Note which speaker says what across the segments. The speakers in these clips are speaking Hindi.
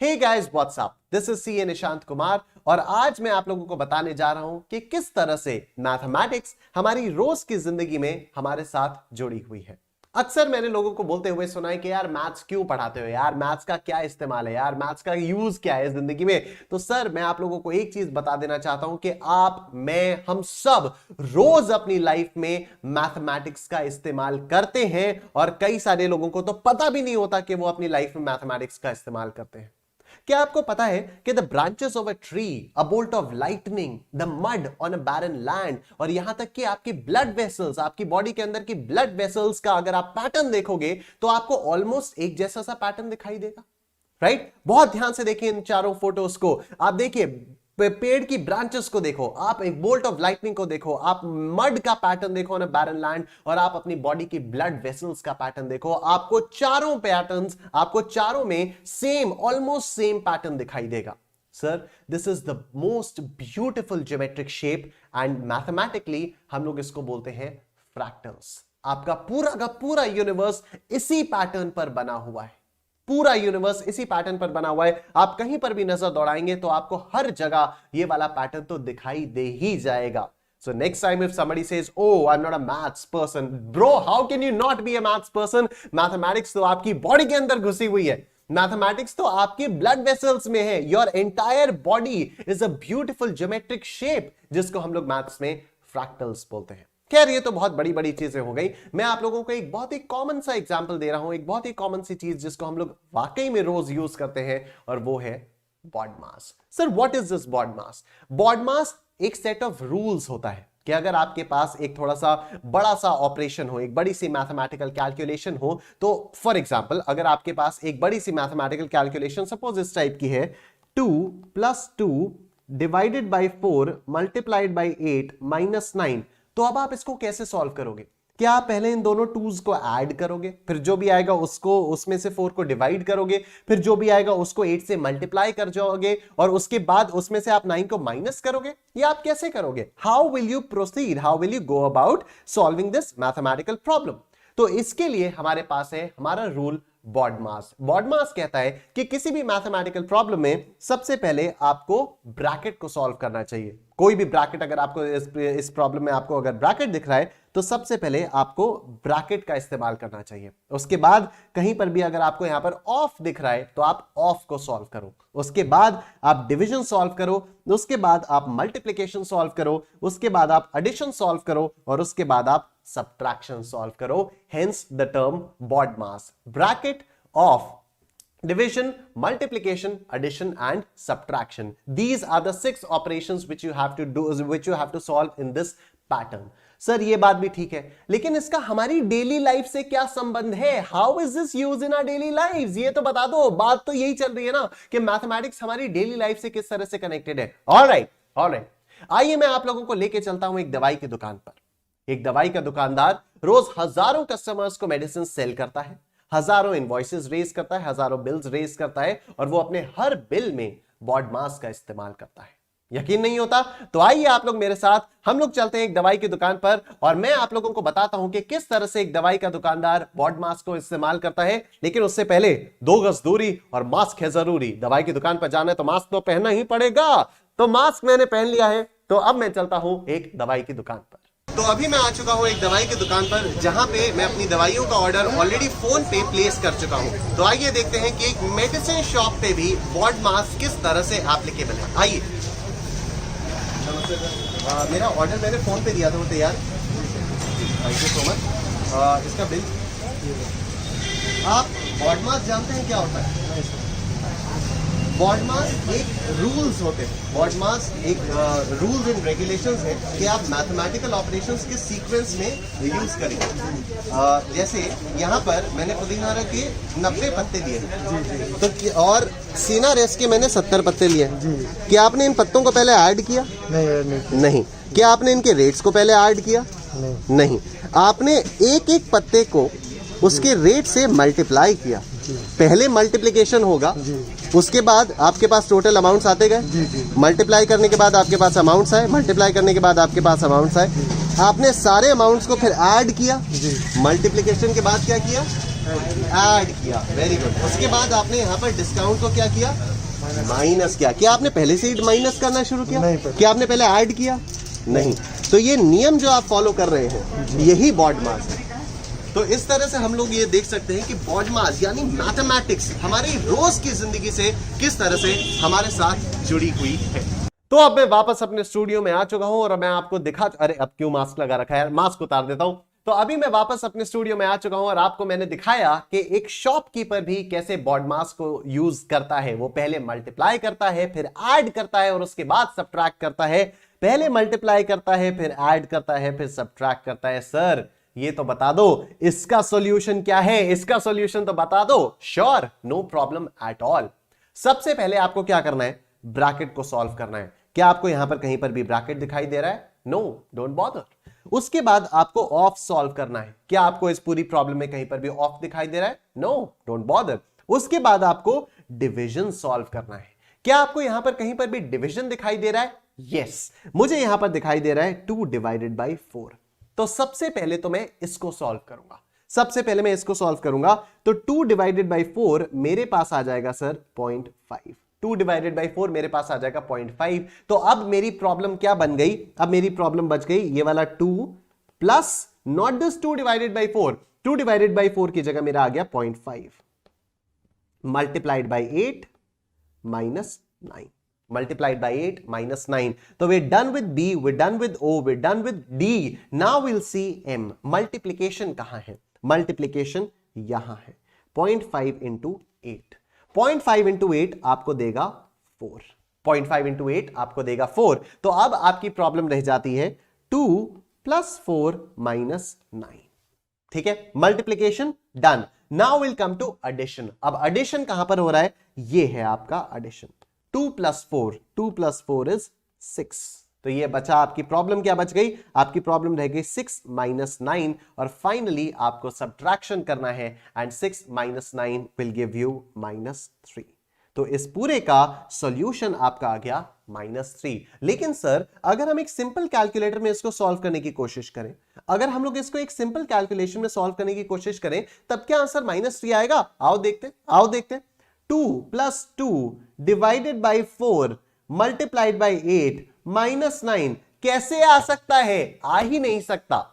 Speaker 1: Hey guys what's up, this is CA Nishant Kumar और आज मैं आप लोगों को बताने जा रहा हूं कि किस तरह से मैथमेटिक्स हमारी रोज की जिंदगी में हमारे साथ जुड़ी हुई है। अक्सर मैंने लोगों को बोलते हुए सुना है कि यार मैथ्स क्यों पढ़ाते हो, यार मैथ्स का क्या इस्तेमाल है, यार मैथ्स का यूज क्या है जिंदगी में। तो सर मैं आप लोगों को एक चीज बता देना चाहता हूं कि आप, मैं, हम सब रोज अपनी लाइफ में मैथमेटिक्स का इस्तेमाल करते हैं और कई सारे लोगों को तो पता भी नहीं होता कि वो अपनी लाइफ में मैथमेटिक्स का इस्तेमाल करते हैं। क्या आपको पता है कि the branches of a tree, a bolt of lightning, the mud on a barren land और यहां तक कि आपकी ब्लड वेसल्स, आपकी बॉडी के अंदर की ब्लड वेसल्स का अगर आप पैटर्न देखोगे तो आपको ऑलमोस्ट एक जैसा सा पैटर्न दिखाई देगा, राइट? बहुत ध्यान से देखिए इन चारों फोटोज को। आप देखिए पेड़ की ब्रांचेस को देखो, आप एक बोल्ट ऑफ लाइटनिंग को देखो, आप मड का पैटर्न देखो ऑन अ बैरन लैंड और आप अपनी बॉडी की ब्लड वेसल्स का पैटर्न देखो। आपको चारों पैटर्न्स, आपको चारों में सेम, ऑलमोस्ट सेम पैटर्न दिखाई देगा। Sir this is the most beautiful geometric shape and mathematically हम लोग इसको बोलते हैं फ्रैक्टल्स। आपका पूरा का पूरा यूनिवर्स इसी पैटर्न पर बना हुआ है, पूरा यूनिवर्स इसी पैटर्न पर बना हुआ है। आप कहीं पर भी नजर दौड़ाएंगे तो आपको हर जगह ये वाला पैटर्न तो दिखाई दे ही जाएगा। So next time if somebody says, "Oh, I'm not a maths person," bro, how can you not be a maths person? Mathematics तो आपकी बॉडी के अंदर घुसी हुई है, मैथमेटिक्स तो आपकी ब्लड वेसल्स में है। Your entire body is a beautiful geometric shape जिसको हम लोग मैथ्स में फ्रैक्टल्स बोलते हैं। खैर ये तो बहुत बड़ी बड़ी चीजें हो गई। मैं आप लोगों को एक बहुत ही कॉमन सा एग्जांपल दे रहा हूं, एक बहुत ही कॉमन सी चीज जिसको हम लोग वाकई में रोज यूज करते हैं और वो है BODMAS। Sir what is this BODMAS? BODMAS एक सेट ऑफ रूल्स होता है कि अगर आपके पास एक थोड़ा सा बड़ा सा ऑपरेशन हो, एक बड़ी सी मैथमेटिकल कैलकुलेशन हो, तो फॉर एग्जांपल अगर आपके पास एक बड़ी सी मैथमेटिकल कैलकुलेशन सपोज इस टाइप की है, 2 + 2 डिवाइडेड बाय 4 मल्टीप्लाइड बाय 8 - 9, तो अब आप इसको कैसे सॉल्व करोगे? क्या आप पहले इन दोनों टूज को ऐड करोगे, फिर जो भी आएगा उसको उसमें से 4 को डिवाइड करोगे, फिर जो भी आएगा उसको 8 से मल्टीप्लाई कर जाओगे और उसके बाद उसमें से आप 9 को माइनस करोगे? या आप कैसे करोगे? How will you proceed, how will you go about solving this mathematical problem? तो इसके लिए हमारे पास है हमारा रूल BODMAS। BODMAS कहता है कि किसी भी मैथमेटिकल प्रॉब्लम में सबसे पहले आपको ब्रैकेट को सॉल्व करना चाहिए। कोई भी ब्रैकेट अगर आपको इस प्रॉब्लम में आपको अगर ब्रैकेट दिख रहा है तो सबसे पहले आपको ब्रैकेट का इस्तेमाल करना चाहिए। उसके बाद कहीं पर भी अगर आपको यहां पर ऑफ दिख रहा है तो आप ऑफ को सॉल्व करो। उसके बाद आप डिवीजन सॉल्व करो, उसके बाद आप मल्टीप्लिकेशन सॉल्व करो, उसके बाद आप एडिशन सॉल्व करो और उसके बाद आप सब्ट्रैक्शन सॉल्व करो। Hence the term BODMAS, bracket, of, division, multiplication, addition and subtraction. These are the 6 operations which you have to do, which you have to solve in this pattern. Sir ये बात भी ठीक है, लेकिन इसका हमारी डेली लाइफ से क्या संबंध है? How is this use in our daily life? ये तो बता दो। बात तो यही चल रही है ना कि मैथमेटिक्स हमारी डेली लाइफ से किस तरह से कनेक्टेड है। ऑलराइट, आइए मैं आप लोगों को लेके चलता हूं एक दवाई की दुकान पर। एक दवाई का दुकानदार रोज हजारों कस्टमर्स को मेडिसिन सेल करता है, हजारों इनवॉइसेस रेज करता है, हजारों बिल्स रेज करता है और वो अपने हर बिल में BODMAS का इस्तेमाल करता है। यकीन नहीं होता तो आइए आप लोग मेरे साथ, हम लोग चलते हैं एक दवाई की दुकान पर और मैं आप लोगों को बताता हूं कि किस तरह से एक दवाई का दुकानदार BODMAS को इस्तेमाल करता है। लेकिन उससे पहले 2 गज दूरी और मास्क है जरूरी। दवाई की दुकान पर जाना है तो मास्क तो पहनना ही पड़ेगा। तो मास्क मैंने पहन लिया है, तो अब मैं चलता हूं एक दवाई की दुकान पर। तो अभी मैं आ चुका हूं एक दवाई की दुकान पर जहां पे मैं अपनी दवाइयों का ऑर्डर ऑलरेडी फोन पे प्लेस कर चुका हूं। तो आइए देखते हैं कि एक मेडिसिन शॉप पे भी BODMAS किस तरह से एप्लीकेबल है। आइए, मेरा ऑर्डर मैंने फोन पे दिया था, वो तैयार। Thank you so much. इसका बिल। आप BODMAS जानते हैं क्या होता है? BODMAS एक रूल्स होते हैं, BODMAS एक रूल्स एंड रेगुलेशंस है कि आप मैथमेटिकल ऑपरेशंस के सीक्वेंस में यूज करेंगे। जैसे यहाँ पर मैंने पुदीना के 90 पत्ते लिए तो और सीना रेस के मैंने 70 पत्ते लिए। क्या आपने इन पत्तों को पहले ऐड किया? नहीं। क्या आपने इनके रेट्स को पहले ऐड किया? नहीं। आपने एक एक पत्ते को उसके रेट से मल्टीप्लाई किया। पहले मल्टीप्लिकेशन होगा, उसके बाद आपके पास टोटल अमाउंट्स आते गए, मल्टीप्लाई करने के बाद आपके पास अमाउंट्स आए, मल्टीप्लाई करने के बाद आपके पास अमाउंट्स आए। आपने सारे अमाउंट्स को फिर ऐड किया, मल्टीप्लिकेशन के बाद क्या किया? ऐड किया, वेरी गुड। उसके बाद आपने यहाँ पर डिस्काउंट को क्या किया, माइनस किया। क्या आपने पहले से ही माइनस करना शुरू किया? क्या आपने पहले ऐड किया? नहीं। तो ये नियम जो आप फॉलो कर रहे हैं यही BODMAS है। तो इस तरह से हम लोग ये देख सकते हैं कि BODMAS यानी मैथमेटिक्स हमारी रोज की जिंदगी से किस तरह से हमारे साथ जुड़ी हुई है। तो अब मैं वापस अपने स्टूडियो में आ चुका हूं और मैं आपको अरे अब क्यों मास्क लगा रखा है, मास्क उतार देता हूं। तो अभी मैं वापस अपने स्टूडियो में आ चुका हूं और आपको मैंने दिखाया कि एक शॉपकीपर भी कैसे BODMAS को यूज करता है। वो पहले मल्टीप्लाई करता है, फिर ऐड करता है और उसके बाद सब्ट्रैक्ट करता है। पहले मल्टीप्लाई करता है, फिर ऐड करता है, फिर सब्ट्रैक्ट करता है। सर ये तो बता दो इसका सॉल्यूशन क्या है, इसका सॉल्यूशन तो बता दो। Sure, no problem at all. सबसे पहले आपको क्या करना है, ब्रैकेट को सॉल्व करना है। क्या आपको यहां पर कहीं पर भी ब्रैकेट दिखाई दे रहा है? No, don't bother. उसके बाद आपको ऑफ सॉल्व करना है। क्या आपको इस पूरी प्रॉब्लम में कहीं पर भी ऑफ दिखाई दे रहा है? No, don't bother. उसके बाद आपको डिवीजन सॉल्व करना है। क्या आपको यहां पर कहीं पर भी डिवीजन दिखाई दे रहा है? यस, मुझे यहां पर दिखाई दे रहा है 2 डिवाइडेड बाई 4। तो सबसे पहले तो मैं इसको सॉल्व करूंगा। सबसे पहले मैं इसको सॉल्व करूंगा तो 2 डिवाइडेड बाई 4 मेरे पास आ जाएगा सर 0.5। 2 डिवाइडेड बाई 4 मेरे पास आ जाएगा 0.5। तो अब मेरी प्रॉब्लम क्या बन गई? अब मेरी प्रॉब्लम बच गई ये वाला 2 plus not this 2 divided by 4। 2 divided by 4 की जगह मेरा आ गया 0.5 multiplied by 8 minus 9, multiplied by 8 minus 9. So we're done with B, we're done with O, we're done with D. Now we'll see M. Multiplication कहां है? Multiplication यहां है। 0.5 into 8. 0.5 into 8 आपको देगा 4। 0.5 into 8 आपको देगा 4। तो अब आपकी प्रॉब्लम रह जाती है 2 plus 4 minus 9। ठीक है, multiplication done. Now will come to addition. अब एडिशन कहां पर हो रहा है? ये है आपका एडिशन। 2 plus 4, 2 plus 4 is 6। तो ये बचा आपकी प्रॉब्लम, क्या बच गई? आपकी प्रॉब्लम रह गई 6 minus 9 और फाइनली आपको सब्ट्रैक्शन करना है and 6 minus 9 will give you -3। तो इस पूरे का सॉल्यूशन आपका आ गया -3। लेकिन सर अगर हम एक सिंपल कैलकुलेटर में इसको सॉल्व करने की कोशिश करें, अगर हम लोग इसको एक सिंपल कैलकुलेशन में सॉल्व करने की कोशिश करें तब क्या आंसर -3 आएगा? आओ देखते। 2 plus 2 divided by 4 multiplied by 8 minus 9 कैसे आ सकता है? आ ही नहीं सकता।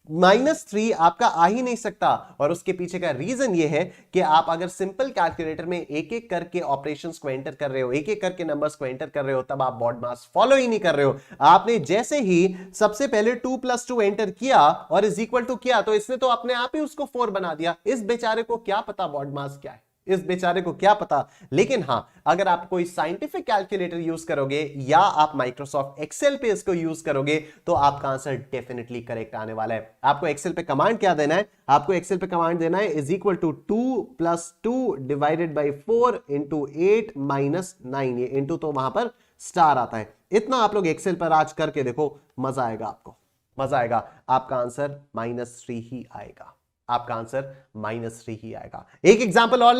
Speaker 1: -3 आपका आ ही नहीं सकता। और उसके पीछे का रीजन ये है कि आप अगर सिंपल कैलकुलेटर में एक एक करके ऑपरेशंस को एंटर कर रहे हो, एक एक करके नंबर्स को एंटर कर रहे हो, तब आप BODMAS फॉलो ही नहीं कर रहे हो। आपने जैसे ही सबसे पहले 2 plus 2 एंटर किया और इज इक्वल टू किया तो इसने तो अपने आप ही उसको 4 बना दिया। इस बेचारे को क्या पता BODMAS क्या है, इस बेचारे को क्या पता। लेकिन हां, अगर आप कोई साइंटिफिक कैलकुलेटर यूज करोगे या आप माइक्रोसॉफ्ट एक्सेल पे इसको यूज करोगे तो आपका आंसर डेफिनेटली करेक्ट आने वाला है। आपको एक्सेल पे कमांड क्या देना है? आपको एक्सेल पे कमांड देना है is equal to 2 plus 2 divided by 4 into 8 minus 9। ये इंटू तो वहां पर स्टार आता है। इतना आप लोग एक्सेल पर आज करके देखो, मजा आएगा आपको, मजा आएगा। आपका आंसर -3 ही आएगा, आपका आंसर -3 ही आएगा। एक एग्जांपल और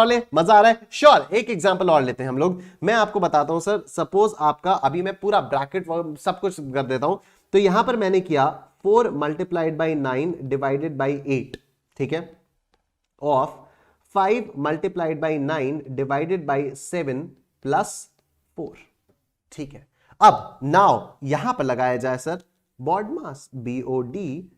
Speaker 1: ले, मजा आ रहा है? श्योर, एक एग्जांपल और लेते हैं हम लोग। मैं आपको बताता हूं सर, सपोज आपका, अभी मैं पूरा ब्रैकेट सब कुछ कर देता हूं। तो यहां पर मैंने किया 4 मल्टीप्लाइड बाई 9 डिवाइडेड बाई 8, ठीक है, of 5 multiplied by 9 divided by 7 plus 4, ठीक है। अब नाउ यहां पर लगाया जाए सर BODMAS, BODMAS।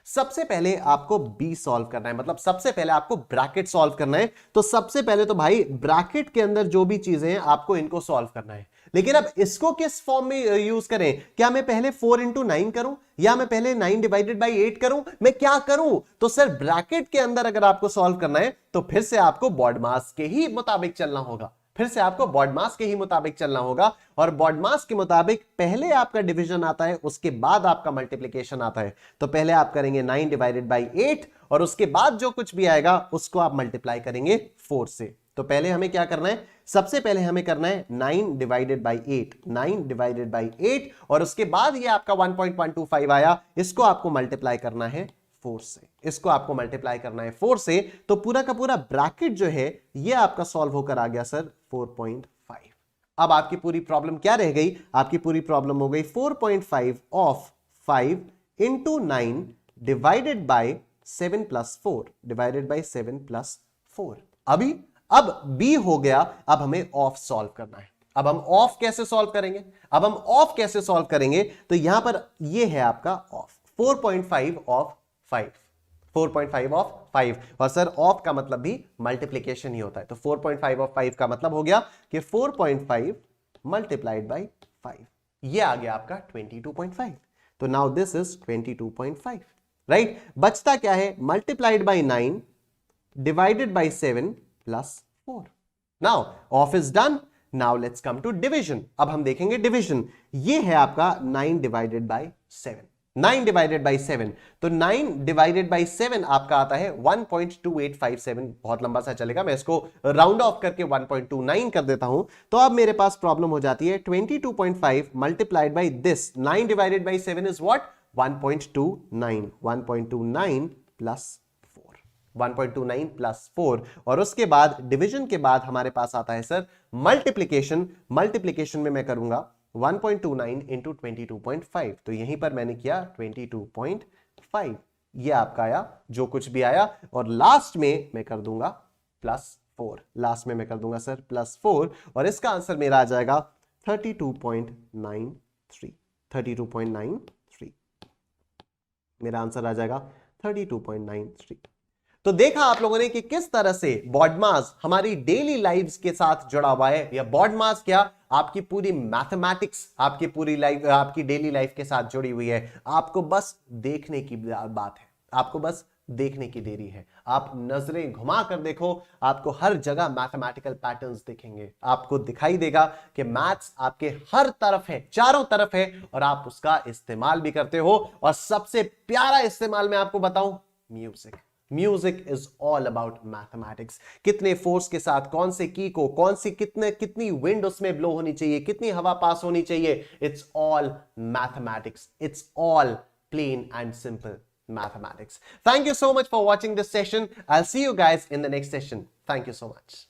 Speaker 1: सबसे पहले आपको B सॉल्व करना है, मतलब सबसे पहले आपको ब्रैकेट सॉल्व करना है। तो सबसे पहले तो भाई ब्रैकेट के अंदर जो भी चीजें हैं आपको इनको सॉल्व करना है। लेकिन अब इसको किस फॉर्म में यूज करें? क्या मैं पहले 4 इंटू 9 करूं या मैं पहले 9 डिवाइडेड बाई 8 करूं? मैं क्या करूं? तो सर ब्रैकेट के अंदर अगर आपको सॉल्व करना है तो फिर से आपको BODMAS के ही मुताबिक चलना होगा, फिर से आपको BODMAS के ही मुताबिक चलना होगा। और BODMAS के मुताबिक पहले आपका डिवीजन आता है, उसके बाद आपका मल्टीप्लिकेशन आता है। तो पहले आप करेंगे 9 डिवाइडेड बाई 8 और उसके बाद जो कुछ भी आएगा उसको आप मल्टीप्लाई करेंगे 4 से। तो पहले हमें क्या करना है? सबसे पहले हमें करना है 9 डिवाइडेड बाई 8, 9 डिवाइडेड बाई 8 और उसके बाद ये आपका 1.125 आया, इसको आपको मल्टीप्लाई करना है 4 से, इसको आपको मल्टीप्लाई करना है 4 से। तो पूरा का पूरा ब्रैकेट जो है ये आपका सॉल्व होकर आ गया सर 4.5। अब आपकी पूरी प्रॉब्लम क्या रह गई? आपकी पूरी प्रॉब्लम हो गई 4.5 of 5 into 9 divided by 7 plus 4 divided by 7 plus 4। अब b हो गया। अब हमें ऑफ सॉल्व करना है। अब हम ऑफ कैसे सॉल्व करेंगे? तो यहां पर ये है आपका ऑफ 4.5 ऑफ 5, 4.5 ऑफ 5, और सर ऑफ का मतलब भी मल्टीप्लीकेशन ही होता है, तो 4.5 ऑफ 5 का मतलब हो गया कि 4.5 मल्टीप्लाइड बाई 5, ये आ गया आपका 22.5। तो नाउ दिस इज 22.5, राइट। बचता क्या है? Multiplied by 9 divided by 7 plus 4। Now of is done. Now let's come to division. अब हम देखेंगे डिवीजन। ये है आपका 9 डिवाइडेड बाई 7, 9 डिवाइडेड बाई 7, तो 9 डिवाइडेड बाई 7 आपका आता है 1.2857। बहुत लंबा सा चलेगा, मैं इसको राउंड ऑफ करके 1.29 कर देता हूं। तो अब मेरे पास प्रॉब्लम हो जाती है 22.5 multiplied by this 9 divided by 7 is what? 1.29, 1.29 plus 1.29 plus 4, और उसके बाद डिवीजन के बाद हमारे पास आता है सर मल्टीप्लीकेशन। मल्टीप्लीकेशन में मैं करूंगा 1.29 इंटू 22.5, तो यहीं पर मैंने किया 22.5, ये आपका आया जो कुछ भी आया, और लास्ट में मैं कर दूंगा प्लस 4, लास्ट में मैं कर दूंगा सर प्लस 4, और इसका आंसर मेरा आ जाएगा 32.93, 32.93, मेरा आंसर आ जाएगा 32.93। तो देखा आप लोगों ने कि किस तरह से बॉडमास हमारी डेली लाइव्स के साथ जुड़ा हुआ है, या बॉडमास क्या, आपकी पूरी मैथमेटिक्स आपकी पूरी लाइफ, आपकी डेली लाइफ के साथ जुड़ी हुई है। आपको बस देखने की बात है, आपको बस देखने की देरी है। आप नजरें घुमा कर देखो, आपको हर जगह मैथमेटिकल पैटर्न्स दिखेंगे। आपको दिखाई देगा कि मैथ्स आपके हर तरफ है, चारों तरफ है, और आप उसका इस्तेमाल भी करते हो। और सबसे प्यारा इस्तेमाल मैं आपको बताऊं, music. Music is all about mathematics. कितने फोर्स के साथ कौन से की को, कौन सी कितनी विंड उसमें ब्लो होनी चाहिए, कितनी हवा पास होनी चाहिए, it's all mathematics, it's all plain and simple mathematics. Thank you so much for watching this session. I'll see you guys in the next session. Thank you so much.